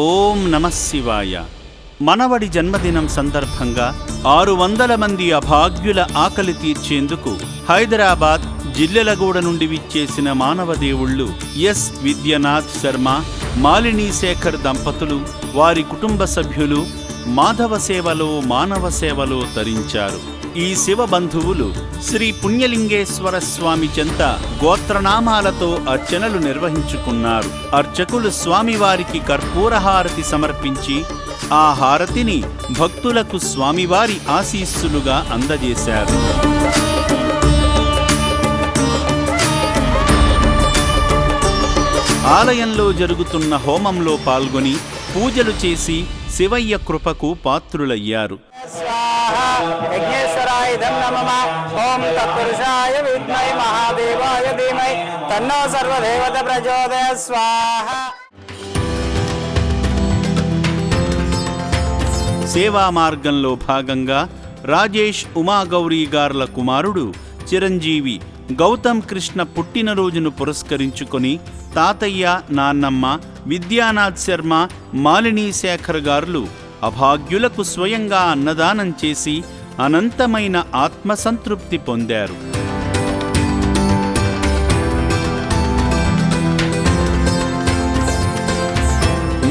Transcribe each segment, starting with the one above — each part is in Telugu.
ఓం నమః శివాయ. మనవడి జన్మదినం సందర్భంగా 600 మంది అభాగ్యుల ఆకలి తీర్చేందుకు హైదరాబాద్ జిల్లెలగూడ నుండి విచ్చేసిన మానవదేవుళ్ళు ఎస్ విద్యనాథ్ శర్మ, మాలినీ శేఖర్ దంపతులు, వారి కుటుంబ సభ్యులు మాధవ సేవలో మానవ సేవలో తరించారు. ఈ శివబంధువులు శ్రీ పుణ్యలింగేశ్వర స్వామి చెంత గోత్రనామాలతో అర్చనలు నిర్వహించుకున్నారు. అర్చకులు స్వామివారికి కర్పూరహారతి సమర్పించి ఆ హారతిని భక్తులకు స్వామివారి ఆశీస్సులుగా అందజేశారు. ఆలయంలో జరుగుతున్న హోమంలో పాల్గొని పూజలు చేసి శివయ్య కృపకు పాత్రులయ్యారు. సేవా మార్గంలో భాగంగా రాజేష్ ఉమాగౌరీ గార్ల కుమారుడు చిరంజీవి గౌతమ్ కృష్ణ పుట్టినరోజును పురస్కరించుకొని తాతయ్య, నాన్నమ్మ, విద్యానాథ్ శర్మ, మాలినీ శేఖర్ గారులు అభాగ్యులకు స్వయంగా అన్నదానం చేసి అనంతమైన ఆత్మసంతృప్తి పొందారు.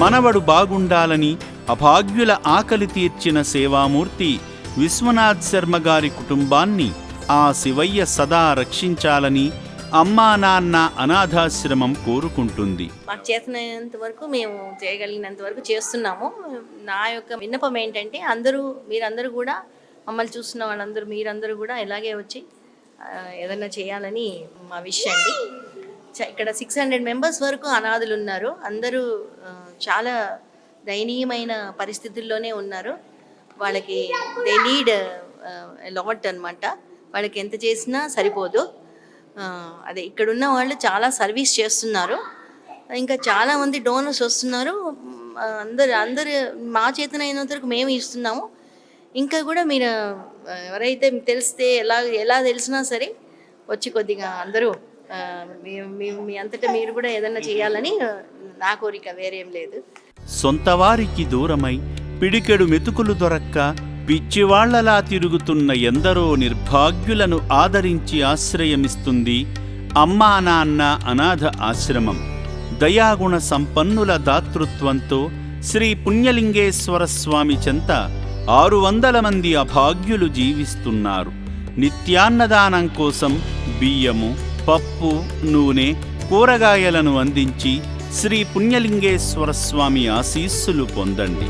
మనవడు బాగుండాలని అభాగ్యుల ఆకలి తీర్చిన సేవామూర్తి విశ్వనాథ్ శర్మ గారి కుటుంబాన్ని ఆ శివయ్య సదా రక్షించాలని అమ్మా నాన్న అనాథాశ్రమం కోరుకుంటుంది. మాకు చేతనైనంత వరకు మేము చేయగలిగినంత వరకు చేస్తున్నాము. నా యొక్క విన్నపం ఏంటంటే మీరందరూ కూడా మమ్మల్ని చూస్తున్న వాళ్ళందరూ మీరందరూ కూడా ఇలాగే వచ్చి ఏదైనా చేయాలని మా విష్ అండి. ఇక్కడ 600 మెంబర్స్ వరకు అనాథులు ఉన్నారు. అందరూ చాలా దయనీయమైన పరిస్థితుల్లోనే ఉన్నారు. వాళ్ళకి దే నీడ్ లాట్ అనమాట. వాళ్ళకి ఎంత చేసినా సరిపోదు. అదే ఇక్కడున్న వాళ్ళు చాలా సర్వీస్ చేస్తున్నారు. ఇంకా చాలామంది డోనర్స్ వస్తున్నారు. అందరు మా చేతనైనంత వరకు మేము ఇస్తున్నాము. ఇంకా కూడా మీరు ఎవరైతే తెలిస్తే ఎలా తెలిసినా సరే వచ్చి కొద్దిగా అందరూ మీ అంతటా మీరు కూడా ఏదైనా చేయాలని నా కోరిక, వేరేం లేదు. సొంతవారికి దూరమై పిడికెడు మెతుకులు దొరక్క పిచ్చివాళ్లలా తిరుగుతున్న ఎందరో నిర్భాగ్యులను ఆదరించి ఆశ్రయమిస్తుంది అమ్మా నాన్న అనాథ ఆశ్రమం. దయాగుణ సంపన్నుల దాతృత్వంతో శ్రీ పుణ్యలింగేశ్వర స్వామి చెంత 600 మంది అభాగ్యులు జీవిస్తున్నారు. నిత్యాన్నదానం కోసం బియ్యము, పప్పు, నూనె, కూరగాయలను అందించి శ్రీ పుణ్యలింగేశ్వర స్వామి ఆశీస్సులు పొందండి.